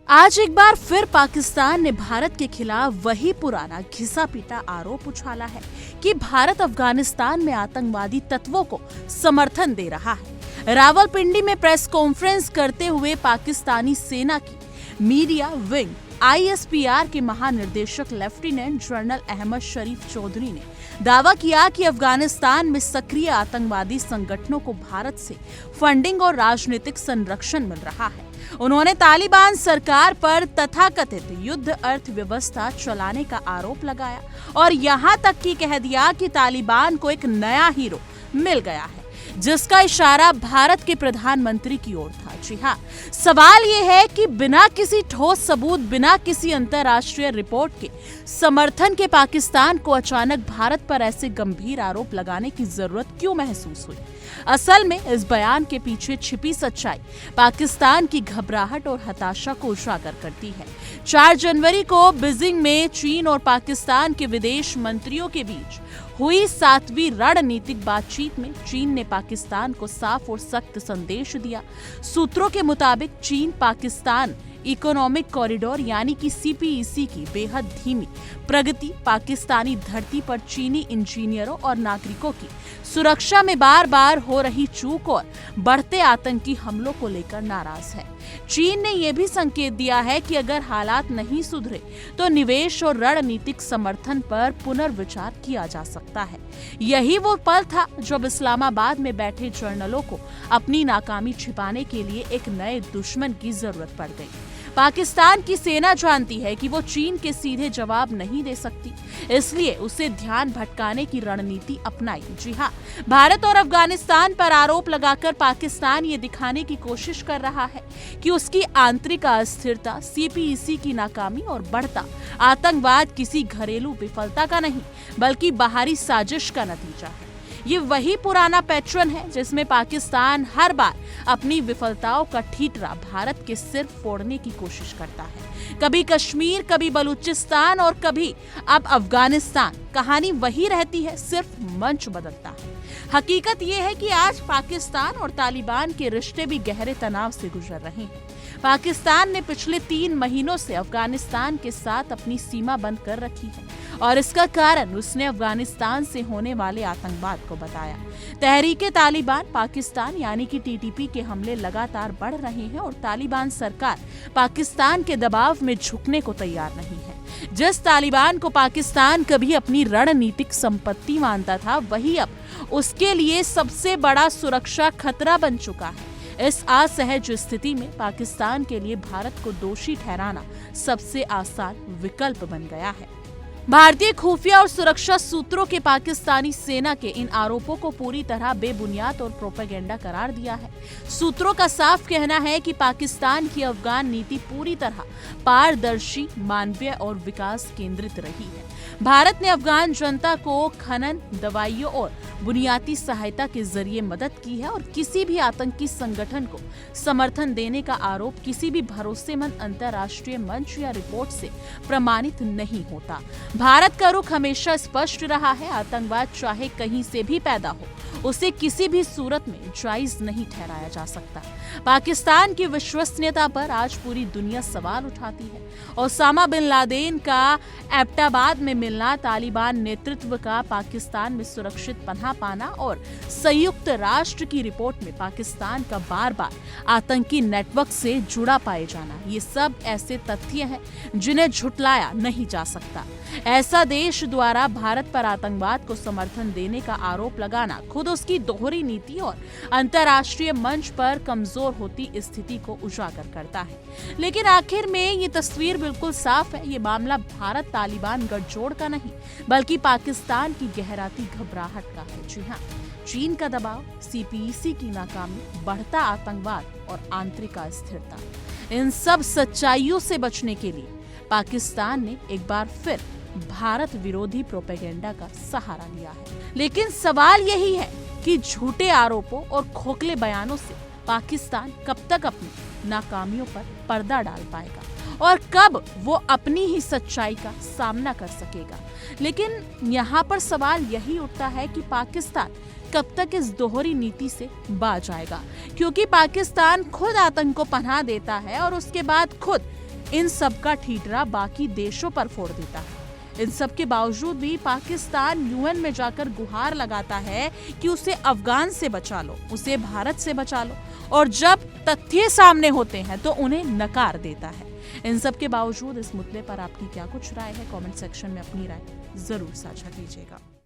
आज एक बार फिर पाकिस्तान ने भारत के खिलाफ वही पुराना घिसा पीटा आरोप उछाला है कि भारत अफगानिस्तान में आतंकवादी तत्वों को समर्थन दे रहा है। रावलपिंडी में प्रेस कॉन्फ्रेंस करते हुए पाकिस्तानी सेना की मीडिया विंग ISPR के महानिदेशक लेफ्टिनेंट जनरल अहमद शरीफ चौधरी ने दावा किया कि अफगानिस्तान में सक्रिय आतंकवादी संगठनों को भारत से फंडिंग और राजनीतिक संरक्षण मिल रहा है। उन्होंने तालिबान सरकार पर तथाकथित युद्ध अर्थव्यवस्था चलाने का आरोप लगाया और यहां तक कि कह दिया कि तालिबान को एक नया हीरो मिल गया है, जिसका इशारा भारत के प्रधानमंत्री की ओर था। जी हाँ, सवाल ये है कि बिना किसी ठोस सबूत, बिना किसी अंतर्राष्ट्रीय रिपोर्ट के समर्थन के पाकिस्तान को अचानक भारत पर ऐसे गंभीर आरोप लगाने की जरूरत क्यों महसूस हुई। असल में इस बयान के पीछे छिपी सच्चाई पाकिस्तान की घबराहट और हताशा को उजागर करती है। 4 जनवरी को बीजिंग में चीन और पाकिस्तान के विदेश मंत्रियों के बीच हुई 7वीं रणनीतिक बातचीत में चीन ने पाकिस्तान को साफ और सख्त संदेश दिया। सूत्रों के मुताबिक चीन पाकिस्तान इकोनॉमिक कॉरिडोर यानी कि CPEC की बेहद धीमी प्रगति, पाकिस्तानी धरती पर चीनी इंजीनियरों और नागरिकों की सुरक्षा में बार बार हो रही चूक और बढ़ते आतंकी हमलों को लेकर नाराज है। चीन ने यह भी संकेत दिया है कि अगर हालात नहीं सुधरे तो निवेश और रणनीतिक समर्थन पर पुनर्विचार किया जा सकता है। यही वो पल था जब इस्लामाबाद में बैठे जर्नलों को अपनी नाकामी छिपाने के लिए एक नए दुश्मन की जरूरत पड़ गई। पाकिस्तान की सेना जानती है कि वो चीन के सीधे जवाब नहीं दे सकती, इसलिए उसे ध्यान भटकाने की रणनीति अपनाई। जी हाँ, भारत और अफगानिस्तान पर आरोप लगाकर पाकिस्तान ये दिखाने की कोशिश कर रहा है कि उसकी आंतरिक अस्थिरता, CPEC की नाकामी और बढ़ता आतंकवाद किसी घरेलू विफलता का नहीं बल्कि बाहरी साजिश का नतीजा है। ये वही पुराना पैटर्न है जिसमें पाकिस्तान हर बार अपनी विफलताओं का ठीकरा भारत के सिर फोड़ने की कोशिश करता है। कभी कश्मीर, कभी बलूचिस्तान और कभी अब अफगानिस्तान। कहानी वही रहती है, सिर्फ मंच बदलता है। हकीकत ये है कि आज पाकिस्तान और तालिबान के रिश्ते भी गहरे तनाव से गुजर रहे हैं। पाकिस्तान ने पिछले 3 महीनों से अफगानिस्तान के साथ अपनी सीमा बंद कर रखी है और इसका कारण उसने अफगानिस्तान से होने वाले आतंकवाद को बताया। तहरीके तालिबान पाकिस्तान यानी कि TTP के हमले लगातार बढ़ रहे हैं और तालिबान सरकार पाकिस्तान के दबाव में झुकने को तैयार नहीं है। जिस तालिबान को पाकिस्तान कभी अपनी रणनीतिक संपत्ति मानता था, वही अब उसके लिए सबसे बड़ा सुरक्षा खतरा बन चुका है। इस असहज स्थिति में पाकिस्तान के लिए भारत को दोषी ठहराना सबसे आसान विकल्प बन गया है। भारतीय खुफिया और सुरक्षा सूत्रों के पाकिस्तानी सेना के इन आरोपों को पूरी तरह बेबुनियाद और प्रोपेगेंडा करार दिया है। सूत्रों का साफ कहना है कि पाकिस्तान की अफगान नीति पूरी तरह पारदर्शी, मानवीय और विकास केंद्रित रही है। भारत ने अफगान जनता को खनन, दवाइयों और बुनियादी सहायता के जरिए मदद की है और किसी भी आतंकी संगठन को समर्थन देने का आरोप किसी भी भरोसेमंद अंतर्राष्ट्रीय मंच या रिपोर्ट से प्रमाणित नहीं होता। भारत का रुख हमेशा स्पष्ट रहा है, आतंकवाद चाहे कहीं से भी पैदा हो, उसे किसी भी सूरत में जायज नहीं ठहराया जा सकता। पाकिस्तान की विश्वसनीयता पर आज पूरी दुनिया सवाल उठाती है। ओसामा बिन लादेन का एबटाबाद में मिलना, तालिबान नेतृत्व का पाकिस्तान में सुरक्षित पनाह पाना और संयुक्त राष्ट्र की रिपोर्ट में पाकिस्तान का बार बार आतंकी नेटवर्क से जुड़ा पाए जाना, ये सब ऐसे तथ्य हैं जिन्हें झुटलाया नहीं जा सकता। ऐसा देश द्वारा भारत पर आतंकवाद को समर्थन देने का आरोप लगाना खुद उसकी दोहरी नीति और अंतर्राष्ट्रीय मंच पर कमजोर होती स्थिति को उजागर करता है। लेकिन आखिर में ये तस्वीर बिल्कुल साफ है, ये मामला भारत तालिबान गठजोड़ का नहीं बल्कि पाकिस्तान की गहराती घबराहट का है। जी हाँ, चीन का दबाव, CPEC की नाकामी, बढ़ता आतंकवाद और आंतरिक अस्थिरता, इन सब सच्चाइयों से बचने के लिए पाकिस्तान ने एक बार फिर भारत विरोधी प्रोपेगेंडा का सहारा लिया है। लेकिन सवाल यही है कि झूठे आरोपों और खोखले बयानों से पाकिस्तान कब तक अपनी नाकामियों पर पर्दा डाल पाएगा और कब वो अपनी ही सच्चाई का सामना कर सकेगा। लेकिन यहाँ पर सवाल यही उठता है कि पाकिस्तान कब तक इस दोहरी नीति से बाज आएगा, क्योंकि पाकिस्तान खुद आतंक को पनाह देता है और उसके बाद खुद इन सब का ठीकरा बाकी देशों पर फोड़ देता है। इन सब के बावजूद भी पाकिस्तान यूएन में जाकर गुहार लगाता है कि उसे अफगान से बचा लो, उसे भारत से बचा लो, और जब तथ्य सामने होते हैं तो उन्हें नकार देता है। इन सब के बावजूद इस मुद्दे पर आपकी क्या कुछ राय है? कमेंट सेक्शन में अपनी राय जरूर साझा कीजिएगा।